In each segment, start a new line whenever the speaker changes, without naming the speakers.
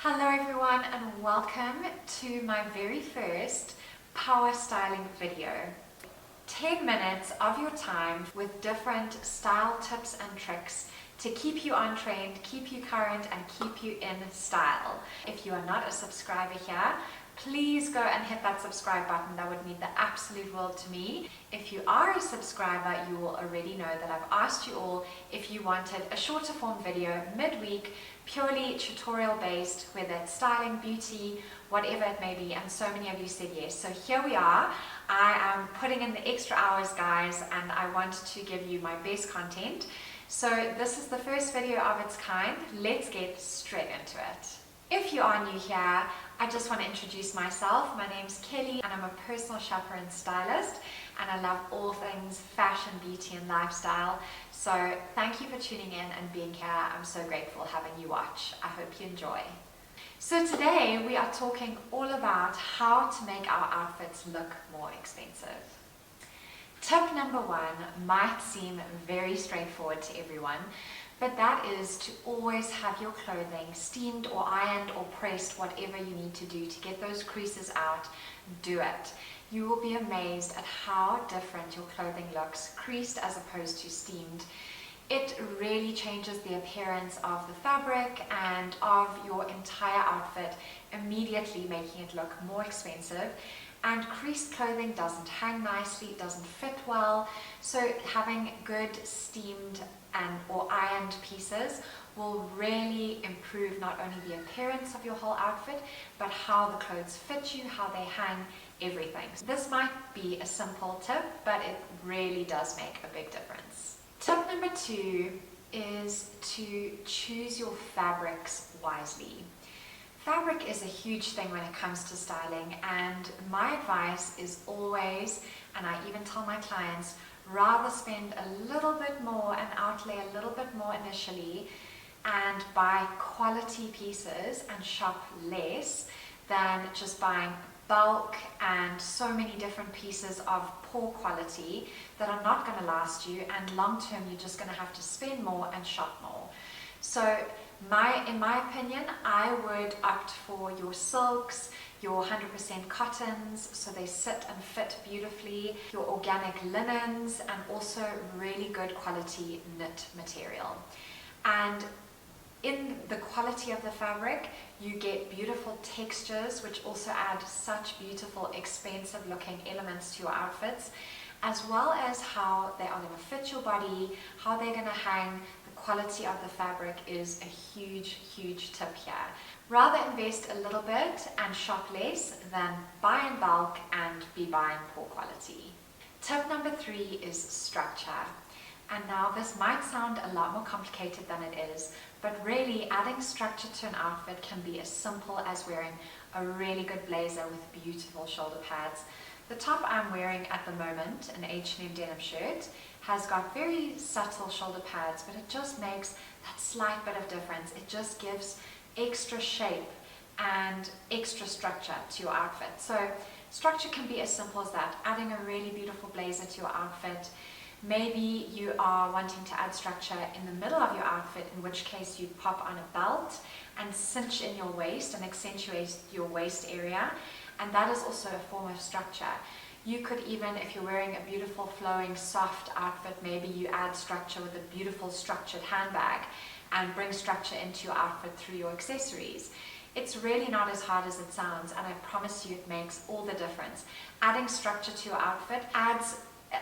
Hello everyone and welcome to my very first power styling video. 10 minutes of your time with different style tips and tricks to keep you on trend, keep you current and keep you in style. If you are not a subscriber here, please go and hit that subscribe button. That would mean the absolute world to me. If you are a subscriber, you will already know that I've asked you all if you wanted a shorter form video midweek, purely tutorial based, whether it's styling, beauty, whatever it may be, and so many of you said yes. So here we are. I am putting in the extra hours, guys, and I want to give you my best content. So this is the first video of its kind. Let's get straight into it. If you are new here, I just want to introduce myself. My name's Kelly and I'm a personal shopper and stylist, and I love all things fashion, beauty and lifestyle. So thank you for tuning in and being here. I'm so grateful having you watch. I hope you enjoy. So today we are talking all about how to make our outfits look more expensive. Tip number one might seem very straightforward to everyone, but that is to always have your clothing steamed or ironed or pressed, whatever you need to do to get those creases out. Do it. You will be amazed at how different your clothing looks, creased as opposed to steamed. It really changes the appearance of the fabric and of your entire outfit, immediately making it look more expensive. And creased clothing doesn't hang nicely, it doesn't fit well, so having good steamed or ironed pieces will really improve not only the appearance of your whole outfit, but how the clothes fit you, how they hang, everything. So this might be a simple tip, but it really does make a big difference. Tip number two is to choose your fabrics wisely. Fabric is a huge thing when it comes to styling, and my advice is always, and I even tell my clients, rather spend a little bit more and outlay a little bit more initially and buy quality pieces and shop less than just buying bulk and so many different pieces of poor quality that are not going to last you, and long term you're just going to have to spend more and shop more. So in my opinion, I would opt for your silks, your 100% cottons, so they sit and fit beautifully, your organic linens, and also really good quality knit material. And in the quality of the fabric, you get beautiful textures, which also add such beautiful, expensive looking elements to your outfits, as well as how they are going to fit your body, how they're going to hang. Quality of the fabric is a huge tip here. Rather invest a little bit and shop less than buy in bulk and be buying poor quality. Tip number three is structure. And now this might sound a lot more complicated than it is, but really adding structure to an outfit can be as simple as wearing a really good blazer with beautiful shoulder pads. The top I'm wearing at the moment, an H&M denim shirt, has got very subtle shoulder pads, but it just makes that slight bit of difference. It just gives extra shape and extra structure to your outfit. So structure can be as simple as that, adding a really beautiful blazer to your outfit. Maybe you are wanting to add structure in the middle of your outfit, in which case you pop on a belt and cinch in your waist and accentuate your waist area, and that is also a form of structure. You could even, if you're wearing a beautiful flowing soft outfit, maybe you add structure with a beautiful structured handbag and bring structure into your outfit through your accessories. It's really not as hard as it sounds, and I promise you it makes all the difference. Adding structure to your outfit adds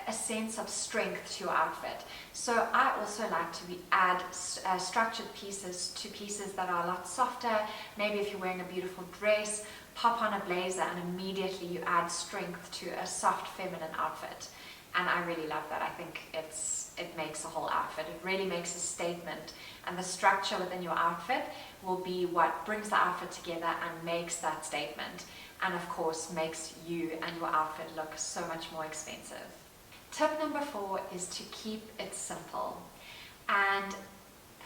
a sense of strength to your outfit. So I also like to add structured pieces to pieces that are a lot softer. Maybe if you're wearing a beautiful dress, pop on a blazer and immediately you add strength to a soft feminine outfit. And I really love that. I think it makes a whole outfit. It really makes a statement, and the structure within your outfit will be what brings the outfit together and makes that statement, and of course makes you and your outfit look so much more expensive. Tip number four is to keep it simple. And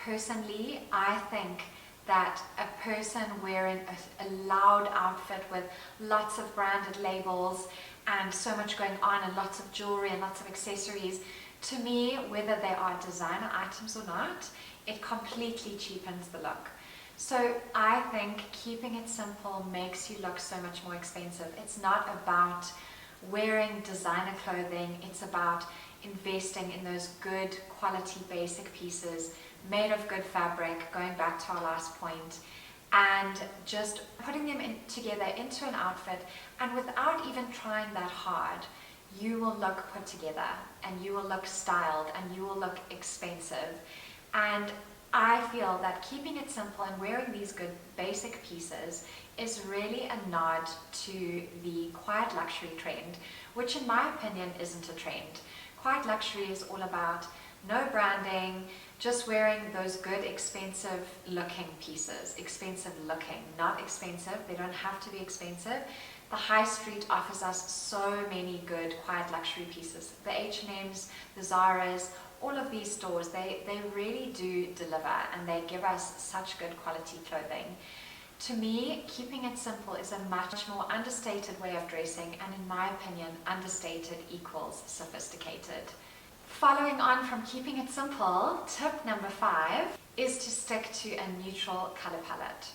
personally, I think that a person wearing a loud outfit with lots of branded labels and so much going on and lots of jewelry and lots of accessories, to me, whether they are designer items or not, it completely cheapens the look. So I think keeping it simple makes you look so much more expensive. It's not about wearing designer clothing, it's about investing in those good quality basic pieces made of good fabric, going back to our last point, and just putting them together into an outfit, and without even trying that hard, you will look put together and you will look styled and you will look expensive. And I feel that keeping it simple and wearing these good basic pieces is really a nod to the quiet luxury trend, which in my opinion isn't a trend. Quiet luxury is all about no branding, just wearing those good expensive looking pieces. Expensive looking, not expensive. They don't have to be expensive. The high street offers us so many good quiet luxury pieces. The H&M's, the Zara's, all of these stores, they really do deliver, and they give us such good quality clothing. To me, keeping it simple is a much more understated way of dressing, and in my opinion, understated equals sophisticated. Following on from keeping it simple, tip number 5 is to stick to a neutral color palette.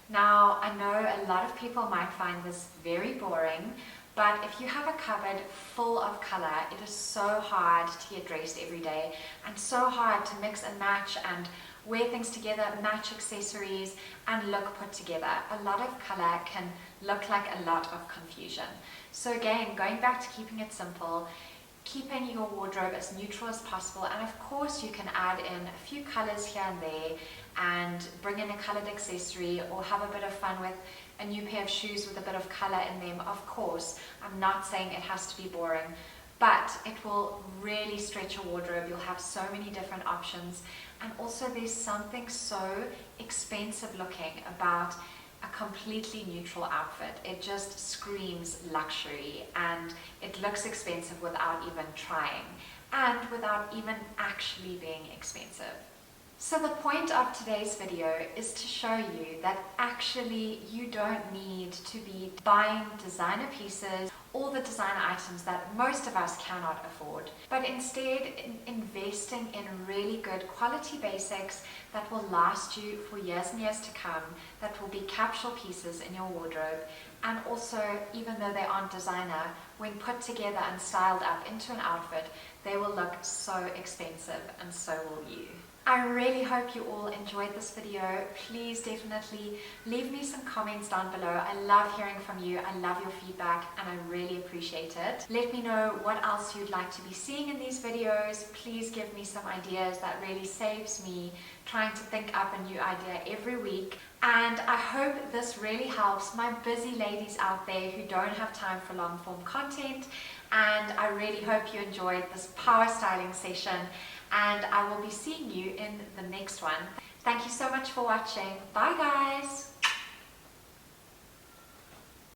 Now, I know a lot of people might find this very boring, but if you have a cupboard full of color, it is so hard to get dressed every day and so hard to mix and match and wear things together, match accessories, and look put together. A lot of color can look like a lot of confusion. So again, going back to keeping it simple, keeping your wardrobe as neutral as possible, and of course you can add in a few colors here and there and bring in a colored accessory, or have a bit of fun with a new pair of shoes with a bit of color in them. Of course, I'm not saying it has to be boring, but it will really stretch your wardrobe. You'll have so many different options, and also there's something so expensive looking about a completely neutral outfit. It just screams luxury, and it looks expensive without even trying, and without even actually being expensive. So the point of today's video is to show you that actually you don't need to be buying designer pieces, all the designer items that most of us cannot afford, but instead investing in really good quality basics that will last you for years and years to come, that will be capsule pieces in your wardrobe, and also, even though they aren't designer, when put together and styled up into an outfit, they will look so expensive, and so will you. I really hope you all enjoyed this video. Please definitely leave me some comments down below. I love hearing from you. I love your feedback, and I really appreciate it. Let me know what else you'd like to be seeing in these videos. Please give me some ideas. That really saves me trying to think up a new idea every week. And I hope this really helps my busy ladies out there who don't have time for long form content. And I really hope you enjoyed this power styling session, and I will be seeing you in the next one. Thank you so much for watching. Bye guys!